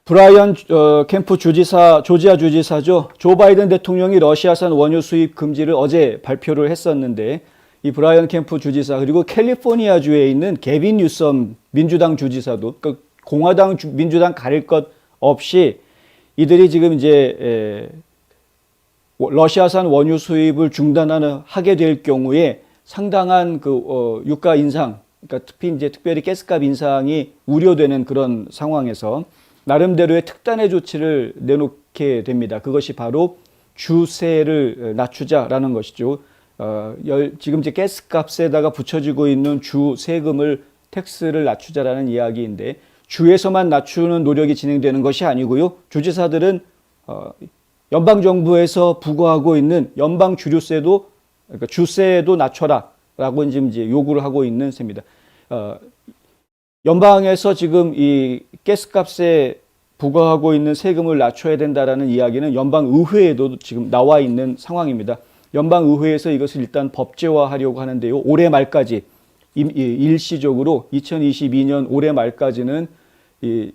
브라이언 캠프 주지사, 조지아 주지사죠. 조 바이든 대통령이 러시아산 원유 수입 금지를 어제 발표를 했었는데, 이 브라이언 캠프 주지사 그리고 캘리포니아주에 있는 게빈 뉴섬 민주당 주지사도, 그러니까 공화당 민주당 가릴 것 없이 이들이 지금 이제 러시아산 원유 수입을 하게 될 경우에 상당한 유가 인상, 그러니까 특별히 가스값 인상이 우려되는 그런 상황에서 나름대로의 특단의 조치를 내놓게 됩니다. 그것이 바로 주세를 낮추자라는 것이죠. 지금 이제 가스값에다가 붙여지고 있는 주 세금을 텍스를 낮추자라는 이야기인데, 주에서만 낮추는 노력이 진행되는 것이 아니고요. 주지사들은 연방 정부에서 부과하고 있는 연방 주류세도, 그러니까 주세도 낮춰라라고 이제 요구를 하고 있는 셈입니다. 연방에서 지금 이 가스값에 부과하고 있는 세금을 낮춰야 된다라는 이야기는 연방의회에도 지금 나와 있는 상황입니다. 연방의회에서 이것을 일단 법제화하려고 하는데요. 올해 말까지 일시적으로 2022년 올해 말까지는 이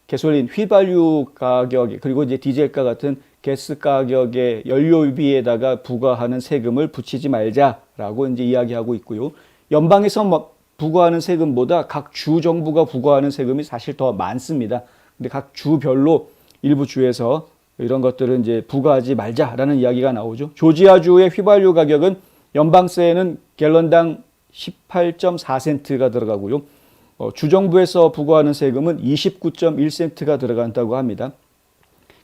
가솔린 휘발유 가격 그리고 이제 디젤가 같은 가스 가격의 연료비에다가 부과하는 세금을 붙이지 말자라고 이제 이야기하고 있고요. 연방에서 부과하는 세금보다 각 주 정부가 부과하는 세금이 사실 더 많습니다. 근데 각 주별로 일부 주에서 이런 것들은 이제 부과하지 말자라는 이야기가 나오죠. 조지아주의 휘발유 가격은 연방세에는 갤런당 18.4센트가 들어가고요. 주정부에서 부과하는 세금은 29.1센트가 들어간다고 합니다.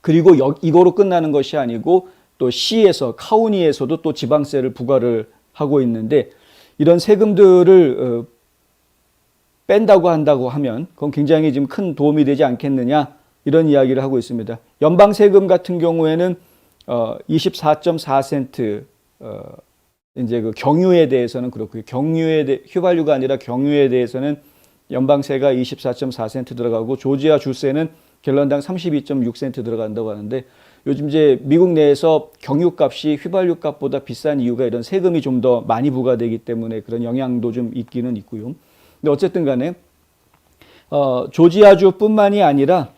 그리고 이거로 끝나는 것이 아니고 또 시에서, 카운티에서도 또 지방세를 부과를 하고 있는데, 이런 세금들을 뺀다고 한다고 하면 그건 굉장히 지금 큰 도움이 되지 않겠느냐, 이런 이야기를 하고 있습니다. 연방 세금 같은 경우에는 24.4센트, 이제 그 경유에 대해서는 그렇고요. 휘발유가 아니라 경유에 대해서는 연방세가 24.4센트 들어가고, 조지아 주세는 갤런당 32.6센트 들어간다고 하는데, 요즘 이제 미국 내에서 경유값이 휘발유 값보다 비싼 이유가 이런 세금이 좀 더 많이 부과되기 때문에 그런 영향도 좀 있기는 있고요. 근데 어쨌든 간에 조지아주뿐만이 아니라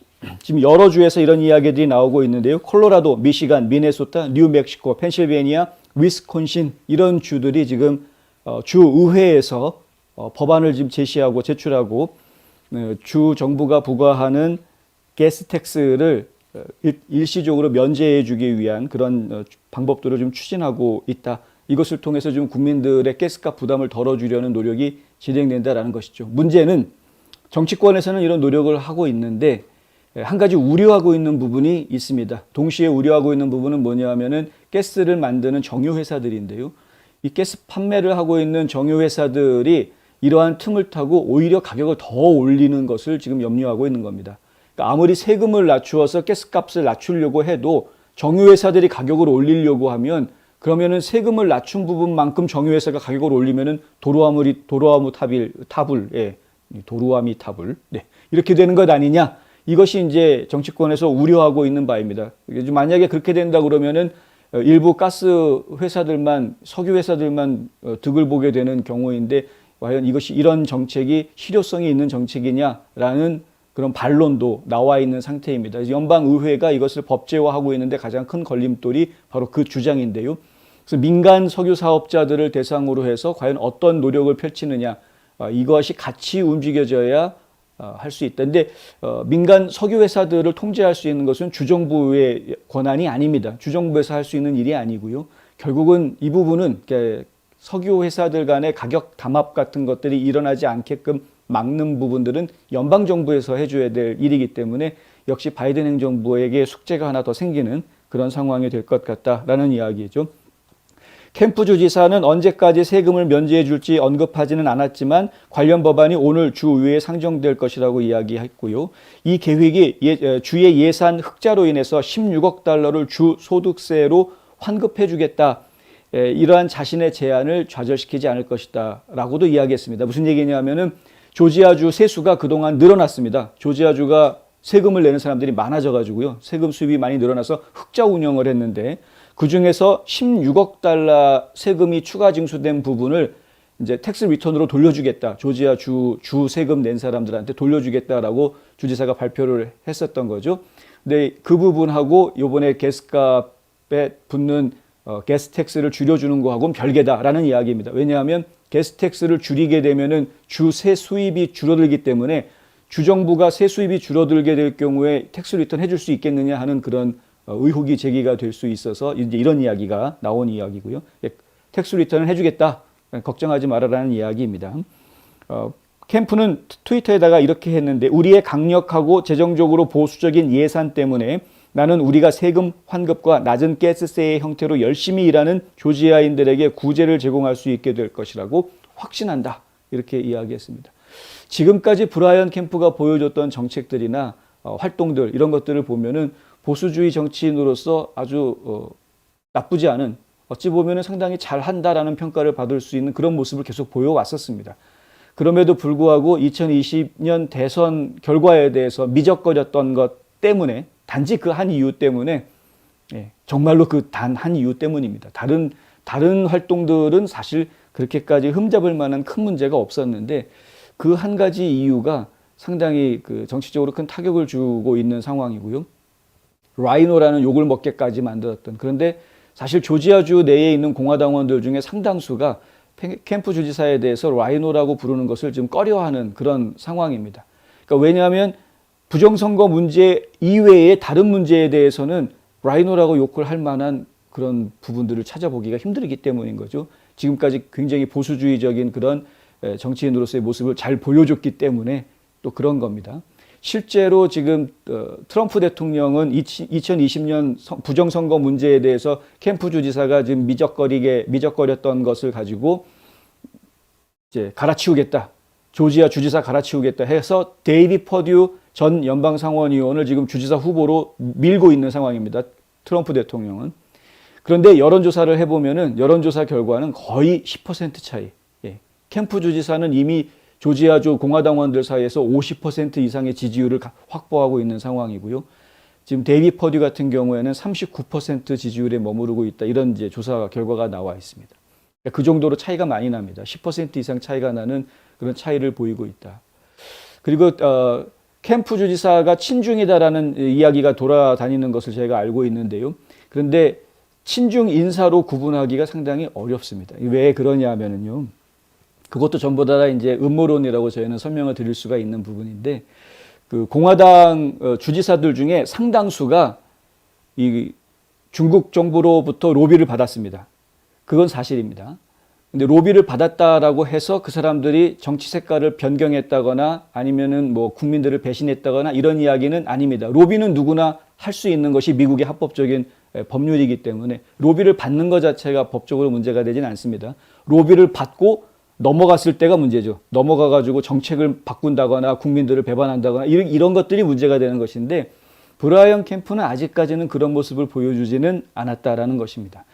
지금 여러 주에서 이런 이야기들이 나오고 있는데요. 콜로라도, 미시간, 미네소타, 뉴멕시코, 펜실베니아, 위스콘신, 이런 주들이 지금 주의회에서 법안을 지금 제출하고 주 정부가 부과하는 가스 텍스를 일시적으로 면제해 주기 위한 그런 방법들을 좀 추진하고 있다. 이것을 통해서 좀 국민들의 가스값 부담을 덜어주려는 노력이 진행된다라는 것이죠. 문제는 정치권에서는 이런 노력을 하고 있는데, 한 가지 우려하고 있는 부분이 있습니다. 동시에 우려하고 있는 부분은 뭐냐 하면은 가스를 만드는 정유회사들인데요. 이 가스 판매를 하고 있는 정유회사들이 이러한 틈을 타고 오히려 가격을 더 올리는 것을 지금 염려하고 있는 겁니다. 그러니까 아무리 세금을 낮추어서 가스값을 낮추려고 해도 정유회사들이 가격을 올리려고 하면, 그러면은 세금을 낮춘 부분만큼 정유회사가 가격을 올리면은 도루아미 타불, 네, 이렇게 되는 것 아니냐? 이것이 이제 정치권에서 우려하고 있는 바입니다. 만약에 그렇게 된다 그러면은 일부 가스 회사들만, 석유 회사들만 득을 보게 되는 경우인데, 과연 이런 정책이 실효성이 있는 정책이냐라는 그런 반론도 나와 있는 상태입니다. 연방의회가 이것을 법제화하고 있는데 가장 큰 걸림돌이 바로 그 주장인데요. 그래서 민간 석유 사업자들을 대상으로 해서 과연 어떤 노력을 펼치느냐, 이것이 같이 움직여져야 할 수 있다. 근데 민간 석유 회사들을 통제할 수 있는 것은 주정부의 권한이 아닙니다. 주정부에서 할 수 있는 일이 아니고요. 결국은 이 부분은 석유 회사들 간의 가격 담합 같은 것들이 일어나지 않게끔 막는 부분들은 연방정부에서 해줘야 될 일이기 때문에 역시 바이든 행정부에게 숙제가 하나 더 생기는 그런 상황이 될 것 같다라는 이야기죠. 캠프 주지사는 언제까지 세금을 면제해 줄지 언급하지는 않았지만 관련 법안이 오늘 주의회에 상정될 것이라고 이야기했고요. 이 계획이 주의 예산 흑자로 인해서 16억 달러를 주 소득세로 환급해 주겠다. 이러한 자신의 제안을 좌절시키지 않을 것이다 라고도 이야기했습니다. 무슨 얘기냐면은 조지아주 세수가 그동안 늘어났습니다. 조지아주가 세금을 내는 사람들이 많아져가지고요. 세금 수입이 많이 늘어나서 흑자 운영을 했는데, 그 중에서 16억 달러 세금이 추가 징수된 부분을 이제 텍스 리턴으로 돌려주겠다. 조지아 주 세금 낸 사람들한테 돌려주겠다라고 주지사가 발표를 했었던 거죠. 근데 그 부분하고 요번에 가스값에 붙는 가스 텍스를 줄여주는 거하고는 별개다라는 이야기입니다. 왜냐하면 가스 텍스를 줄이게 되면은 주 세 수입이 줄어들기 때문에 주정부가 세 수입이 줄어들게 될 경우에 텍스 리턴 해줄 수 있겠느냐 하는 그런 의혹이 제기가 될 수 있어서 이제 이런 이야기가 나온 이야기고요. 텍스 리턴을 해주겠다. 걱정하지 말아라는 이야기입니다. 캠프는 트위터에다가 이렇게 했는데 우리의 강력하고 재정적으로 보수적인 예산 때문에 나는 우리가 세금 환급과 낮은 가스세의 형태로 열심히 일하는 조지아인들에게 구제를 제공할 수 있게 될 것이라고 확신한다. 이렇게 이야기했습니다. 지금까지 브라이언 캠프가 보여줬던 정책들이나 활동들 이런 것들을 보면은 보수주의 정치인으로서 아주 나쁘지 않은 어찌 보면은 상당히 잘한다라는 평가를 받을 수 있는 그런 모습을 계속 보여왔었습니다. 그럼에도 불구하고 2020년 대선 결과에 대해서 미적거렸던 것 때문에 단지 그 한 이유 때문에 정말로 그 단 한 이유 때문입니다. 다른 활동들은 사실 그렇게까지 흠잡을 만한 큰 문제가 없었는데 그 한 가지 이유가 상당히 그 정치적으로 큰 타격을 주고 있는 상황이고요. 라이노라는 욕을 먹게까지 만들었던 그런데 사실 조지아주 내에 있는 공화당원들 중에 상당수가 캠프 주지사에 대해서 라이노라고 부르는 것을 좀 꺼려하는 그런 상황입니다. 그러니까 왜냐하면 부정선거 문제 이외의 다른 문제에 대해서는 라이노라고 욕을 할 만한 그런 부분들을 찾아보기가 힘들기 때문인 거죠. 지금까지 굉장히 보수주의적인 그런 정치인으로서의 모습을 잘 보여줬기 때문에 또 그런 겁니다. 실제로 지금 트럼프 대통령은 2020년 부정선거 문제에 대해서 캠프 주지사가 지금 미적거렸던 것을 가지고 이제 갈아치우겠다. 조지아 주지사 갈아치우겠다 해서 데이비 퍼듀 전 연방상원의원을 지금 주지사 후보로 밀고 있는 상황입니다. 트럼프 대통령은. 그런데 여론조사를 해보면은 여론조사 결과는 거의 10% 차이. 캠프 주지사는 이미 조지아주 공화당원들 사이에서 50% 이상의 지지율을 확보하고 있는 상황이고요. 지금 데이비 퍼듀 같은 경우에는 39% 지지율에 머무르고 있다. 이런 이제 조사 결과가 나와 있습니다. 그 정도로 차이가 많이 납니다. 10% 이상 차이가 나는 그런 차이를 보이고 있다. 그리고 캠프 주지사가 친중이다라는 이야기가 돌아다니는 것을 제가 알고 있는데요. 그런데 친중 인사로 구분하기가 상당히 어렵습니다. 왜 그러냐 하면은요. 그것도 전부 다 이제 음모론이라고 저희는 설명을 드릴 수가 있는 부분인데 그 공화당 주지사들 중에 상당수가 이 중국 정부로부터 로비를 받았습니다. 그건 사실입니다. 근데 로비를 받았다라고 해서 그 사람들이 정치 색깔을 변경했다거나 아니면은 뭐 국민들을 배신했다거나 이런 이야기는 아닙니다. 로비는 누구나 할 수 있는 것이 미국의 합법적인 법률이기 때문에 로비를 받는 것 자체가 법적으로 문제가 되진 않습니다. 로비를 받고 넘어갔을 때가 문제죠. 넘어가가지고 정책을 바꾼다거나 국민들을 배반한다거나 이런 것들이 문제가 되는 것인데 브라이언 캠프는 아직까지는 그런 모습을 보여주지는 않았다라는 것입니다.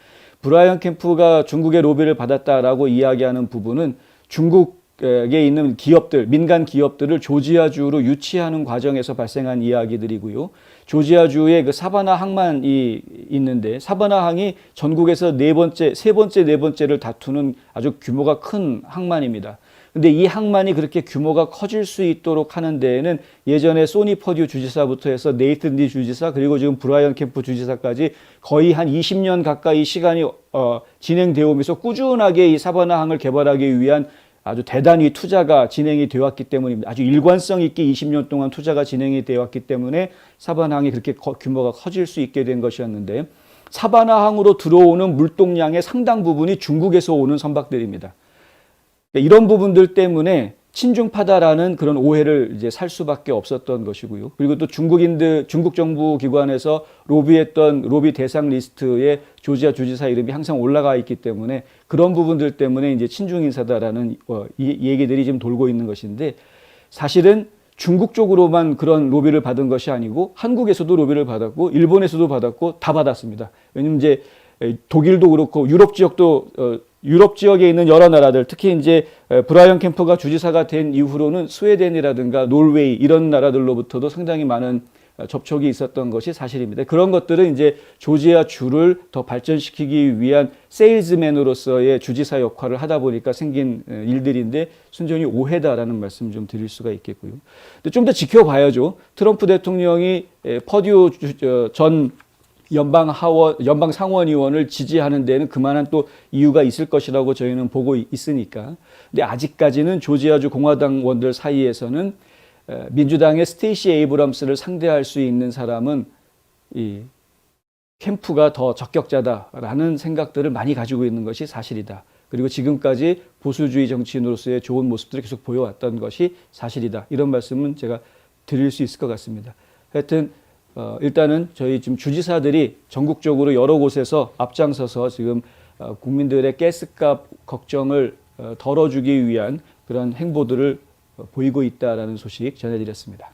브라이언 캠프가 중국의 로비를 받았다라고 이야기하는 부분은 중국에 있는 기업들, 민간 기업들을 조지아주로 유치하는 과정에서 발생한 이야기들이고요. 조지아주에 그 사바나 항만이 있는데 사바나 항이 전국에서 세 번째를 다투는 아주 규모가 큰 항만입니다. 근데 이 항만이 그렇게 규모가 커질 수 있도록 하는 데에는 예전에 소니 퍼듀 주지사부터 해서 네이튼 리 주지사 그리고 지금 브라이언 캠프 주지사까지 거의 한 20년 가까이 시간이 진행되어 오면서 꾸준하게 이 사바나 항을 개발하기 위한 아주 대단히 투자가 진행이 되었기 때문입니다. 아주 일관성 있게 20년 동안 투자가 진행이 되었기 때문에 사바나항이 그렇게 규모가 커질 수 있게 된 것이었는데 사바나항으로 들어오는 물동량의 상당 부분이 중국에서 오는 선박들입니다. 이런 부분들 때문에 친중파다라는 그런 오해를 이제 살 수밖에 없었던 것이고요. 그리고 또 중국 정부 기관에서 로비했던 로비 대상 리스트에 조지아 주지사 이름이 항상 올라가 있기 때문에 그런 부분들 때문에 이제 친중 인사다라는 얘기들이 지금 돌고 있는 것인데 사실은 중국 쪽으로만 그런 로비를 받은 것이 아니고 한국에서도 로비를 받았고 일본에서도 받았고 다 받았습니다. 왜냐면 이제 독일도 그렇고 유럽 지역에 있는 여러 나라들, 특히 이제 브라이언 캠프가 주지사가 된 이후로는 스웨덴이라든가 노르웨이 이런 나라들로부터도 상당히 많은 접촉이 있었던 것이 사실입니다. 그런 것들은 이제 조지아 주를 더 발전시키기 위한 세일즈맨으로서의 주지사 역할을 하다 보니까 생긴 일들인데 순전히 오해다라는 말씀 좀 드릴 수가 있겠고요. 근데 좀 더 지켜봐야죠. 트럼프 대통령이 퍼듀 전 연방 상원의원을 지지하는 데는 그만한 또 이유가 있을 것이라고 저희는 보고 있으니까. 근데 아직까지는 조지아주 공화당원들 사이에서는 민주당의 스테이시 에이브럼스를 상대할 수 있는 사람은 이 캠프가 더 적격자다라는 생각들을 많이 가지고 있는 것이 사실이다. 그리고 지금까지 보수주의 정치인으로서의 좋은 모습들을 계속 보여왔던 것이 사실이다. 이런 말씀은 제가 드릴 수 있을 것 같습니다. 하여튼 일단은 저희 지금 주지사들이 전국적으로 여러 곳에서 앞장서서 지금 국민들의 가스값 걱정을 덜어주기 위한 그런 행보들을 보이고 있다라는 소식 전해드렸습니다.